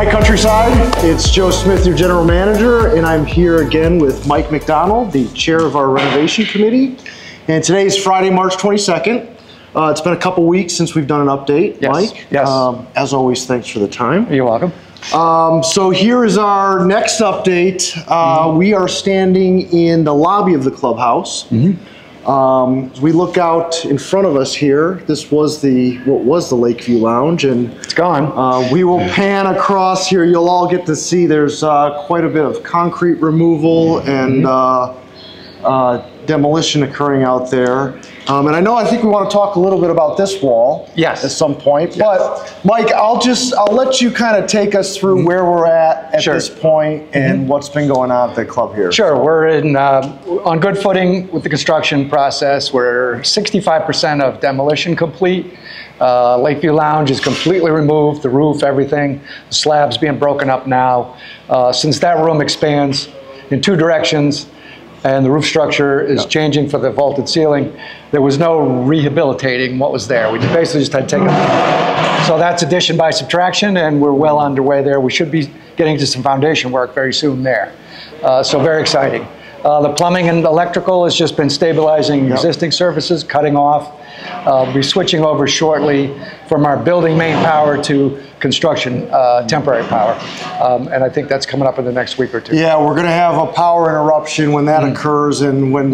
Hi Countryside, it's Joe Smith, your General Manager, and I'm here again with Mike McDonald, the Chair of our Renovation Committee. And today is Friday, March 22nd. It's been a couple weeks since we've done an update, yes. Mike. Yes. As always, thanks for the time. You're welcome. So here is our next update. We are standing in the lobby of the clubhouse. As we look out in front of us here, this was what was the Lakeview Lounge, and it's gone. We will pan across here. You'll all get to see there's quite a bit of concrete removal and demolition occurring out there. And I think we want to talk a little bit about this wall at some point. Yes. But Mike, I'll let you kind of take us through where we're at sure. this point and what's been going on at the club here. Sure, we're on good footing with the construction process. We're 65% of demolition complete. Lakeview Lounge is completely removed, the roof, everything. The slab's being broken up now. Since that room expands in two directions, and the roof structure is changing for the vaulted ceiling, there was no rehabilitating what was there. We basically just had to take it out. So that's addition by subtraction, and we're well underway there. We should be getting to some foundation work very soon there. So very exciting. The plumbing and electrical has just been stabilizing existing surfaces, cutting off. We'll be switching over shortly from our building main power to construction temporary power. And I think that's coming up in the next week or two. Yeah, we're going to have a power interruption when that occurs, and when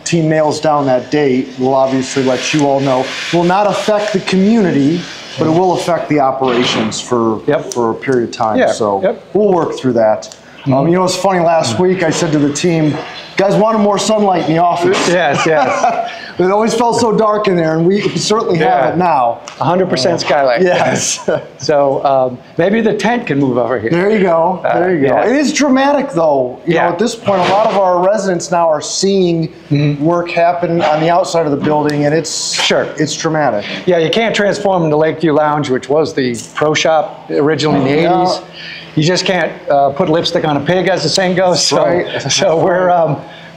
team nails down that date, we'll obviously let you all know. It will not affect the community, but it will affect the operations for a period of time. So we'll work through that. You know, it's funny, last week I said to the team, guys wanted more sunlight in the office. Yes, yes. It always felt so dark in there, and we certainly have it now. 100% skylight. Yes. So maybe the tent can move over here. There you go. There you go. It is dramatic, though. You know, at this point, a lot of our residents now are seeing work happen on the outside of the building, and it's dramatic. Yeah, you can't transform the Lakeview Lounge, which was the pro shop originally in the 80s. You just can't put lipstick on a pig, as the saying goes. So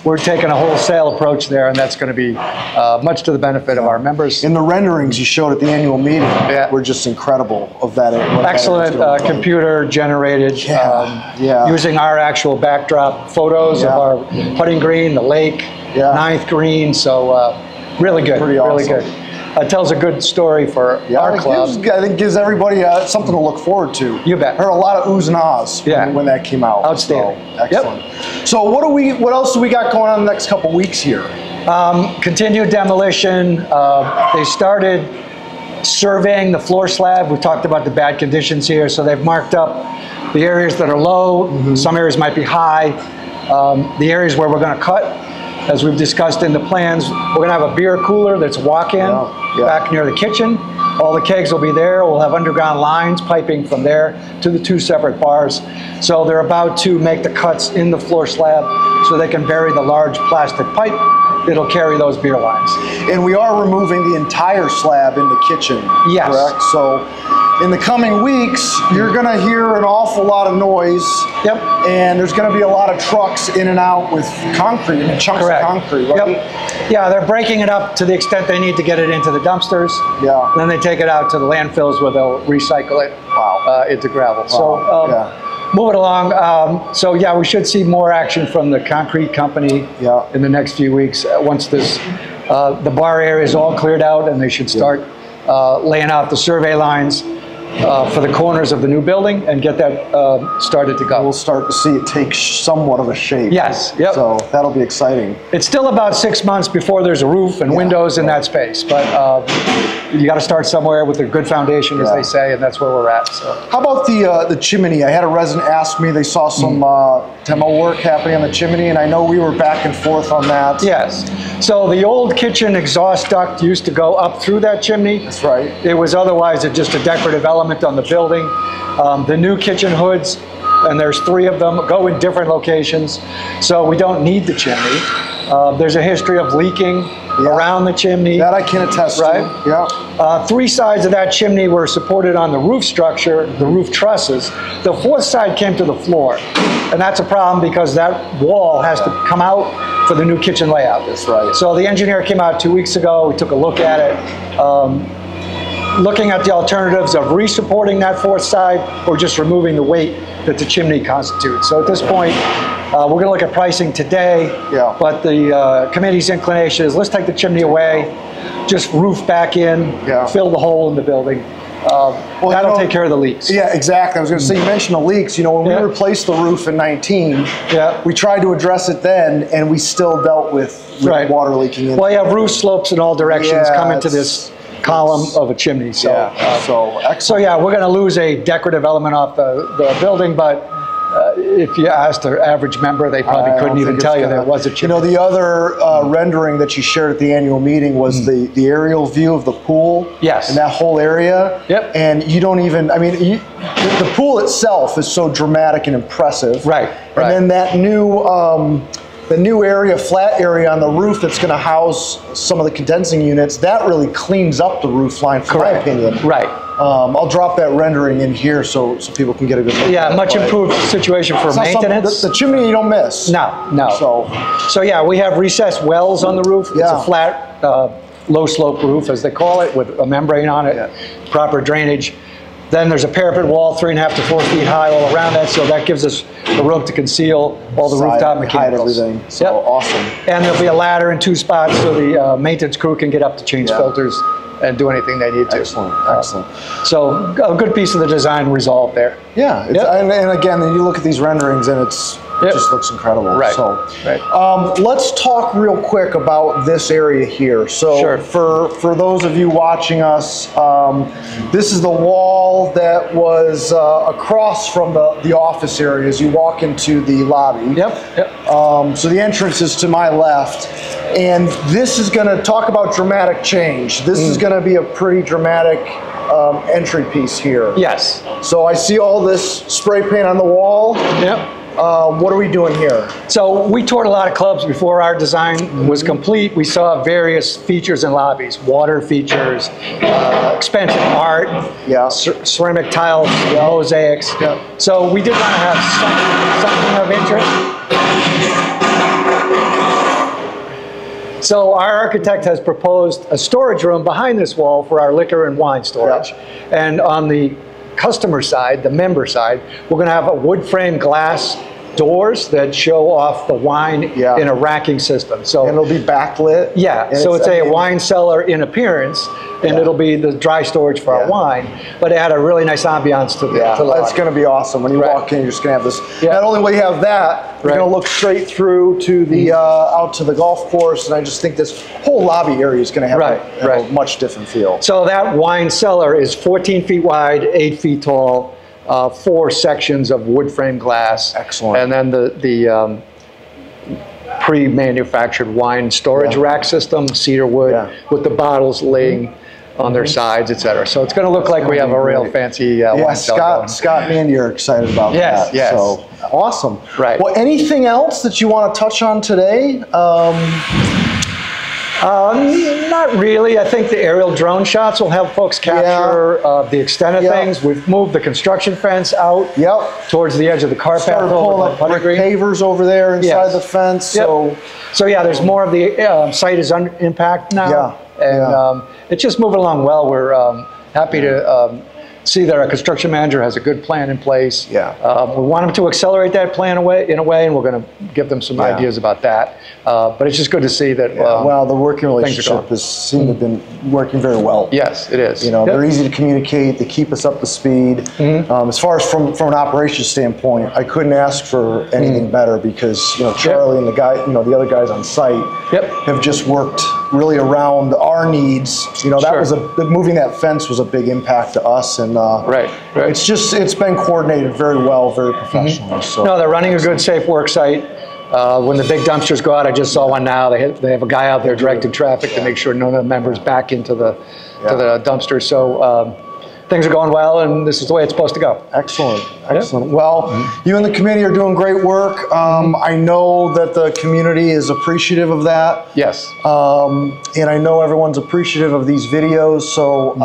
we're taking a wholesale approach there, and that's going to be much to the benefit of our members. In the renderings you showed at the annual meeting were just incredible of that. Excellent computer generated, using our actual backdrop photos of our putting green, the lake, ninth green. So really good, really good. Tells a good story for our club. I think gives everybody something to look forward to. You bet. I heard a lot of oohs and ahs when that came out. Outstanding. So, excellent. So what else do we got going on in the next couple weeks here? Continued demolition. They started surveying the floor slab. We talked about the bad conditions here, so they've marked up the areas that are low. Some areas might be high. The areas where we're going to cut, as we've discussed in the plans, we're going to have a beer cooler that's walk-in back near the kitchen. All the kegs will be there. We'll have underground lines piping from there to the two separate bars. So they're about to make the cuts in the floor slab so they can bury the large plastic pipe that'll carry those beer lines. And we are removing the entire slab in the kitchen, correct? So in the coming weeks, you're going to hear an awful lot of noise. And there's going to be a lot of trucks in and out with concrete, chunks of concrete, right? Yeah, they're breaking it up to the extent they need to get it into the dumpsters. And then they take it out to the landfills where they'll recycle it into gravel. So moving along. So we should see more action from the concrete company in the next few weeks once this the bar area is all cleared out, and they should start laying out the survey lines for the corners of the new building and get that started to go. We'll start to see it take somewhat of a shape. Yes. So that'll be exciting. It's still about 6 months before there's a roof and windows in that space, but you got to start somewhere with a good foundation, as they say, and that's where we're at. So. How about the chimney? I had a resident ask me, they saw some demo work happening on the chimney, and I know we were back and forth on that. Yes. So the old kitchen exhaust duct used to go up through that chimney. That's right. It was otherwise just a decorative element on the building. The new kitchen hoods, and there's 3 of them, go in different locations, so we don't need the chimney. There's a history of leaking around the chimney. That I can attest to. 3 sides of that chimney were supported on the roof structure, the roof trusses. The 4th side came to the floor, and that's a problem because that wall has to come out for the new kitchen layout. That's right. So the engineer came out 2 weeks ago, we took a look at it. looking at the alternatives of resupporting that fourth side or just removing the weight that the chimney constitutes. So at this point, we're going to look at pricing today, but the committee's inclination is let's take the chimney away, just roof back in, fill the hole in the building. That'll take care of the leaks. Yeah, exactly. I was going to say, you mentioned the leaks. You know, when we replaced the roof in 19, we tried to address it then, and we still dealt with water leaking in. Well, you have roof slopes in all directions coming to this column of a chimney. So, so yeah, we're going to lose a decorative element off the building, but if you asked the average member, they probably couldn't even tell you there was a chimney. You know, the other rendering that you shared at the annual meeting was the aerial view of the pool. Yes. And that whole area. Yep. And you don't even, I mean, the pool itself is so dramatic and impressive. Right. And then that new, the new area, flat area on the roof that's going to house some of the condensing units, that really cleans up the roof line, in my opinion. Right. I'll drop that rendering in here so people can get a good look. Yeah, much improved situation for maintenance. The chimney you don't miss. No, no. So yeah, we have recessed wells on the roof. It's a flat, low slope roof, as they call it, with a membrane on it, proper drainage. Then there's a parapet wall 3.5 to 4 feet high all around that, so that gives us the room to conceal all the rooftop mechanicals. Hide everything. So awesome. And there'll be a ladder in 2 spots so the maintenance crew can get up to change filters and do anything they need to. Excellent, excellent. So a good piece of the design resolved there. Yeah, and again, you look at these renderings and it just looks incredible. Right. So, let's talk real quick about this area here. So for those of you watching us, this is the wall that was across from the office area as you walk into the lobby. So the entrance is to my left. And this is going to talk about dramatic change. This is going to be a pretty dramatic entry piece here. Yes. So I see all this spray paint on the wall. What are we doing here? So we toured a lot of clubs before our design was complete. We saw various features in lobbies, water features, expensive art, ceramic tiles, mosaics. So we did want to have something of interest. So our architect has proposed a storage room behind this wall for our liquor and wine storage. And on the customer side, the member side, we're going to have a wood frame glass doors that show off the wine in a racking system. So and it'll be backlit. Yeah, so it's a wine cellar in appearance, and it'll be the dry storage for our wine, but add a really nice ambiance to the That's going to be awesome. When you walk in, you're just going to have this. Not only will you have that, you're going to look straight through to the out to the golf course, and I just think this whole lobby area is going to have a much different feel. So that wine cellar is 14 feet wide, 8 feet tall. 4 sections of wood frame glass. Excellent. And then the pre-manufactured wine storage rack system, cedar wood, with the bottles laying on their sides, etc. So it's going to look like we have a real fancy wine cellar. Scott and Andy are excited about that. Yes. So awesome. Right. Well, anything else that you want to touch on today? Not really. I think the aerial drone shots will help folks capture the extent of things. We've moved the construction fence out towards the edge of the car path. Started pulling up pavers over there inside the fence. So yeah, there's more of the site is under impact now. And it's just moving along well. We're happy to see that our construction manager has a good plan in place. We want him to accelerate that plan in a way, and we're going to give them some ideas about that. But it's just good to see that. Well, the working relationship has seemed to have been working very well. Yes, it is. You know, they're easy to communicate. They keep us up to speed. As far as from an operations standpoint, I couldn't ask for anything better because Charlie and the other guys on site have just worked really around our needs. That was moving that fence was a big impact to us, and it's been coordinated very well, very professionally. So no, they're running a good, safe work site. When the big dumpsters go out, I just saw one now. They have a guy out there directing traffic to make sure none of the members back into the dumpster. So things are going well, and this is the way it's supposed to go. Excellent, excellent. Well, you and the committee are doing great work. I know that the community is appreciative of that. Yes. And I know everyone's appreciative of these videos. So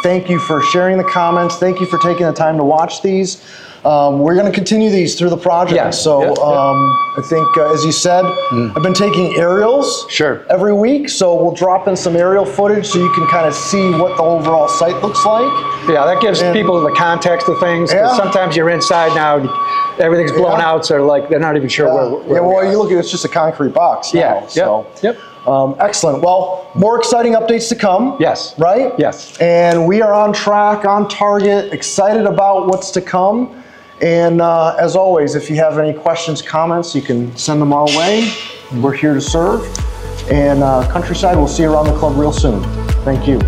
thank you for sharing the comments. Thank you for taking the time to watch these. We're going to continue these through the project. Yeah. So Yeah. I think, as you said, I've been taking aerials Sure. every week. So we'll drop in some aerial footage so you can kind of see what the overall site looks like. Yeah, that gives people the context of things. 'Cause Yeah. sometimes you're inside now, everything's blown Yeah. out, so like they're not even sure where Yeah, we well, are. you look at it's just a concrete box now. Yeah. So. Yep. Excellent. Well, more exciting updates to come. Yes. Right? Yes. And we are on track, on target, excited about what's to come. And as always, if you have any questions, comments, you can send them our way. We're here to serve. And Countryside, we'll see you around the club real soon. Thank you.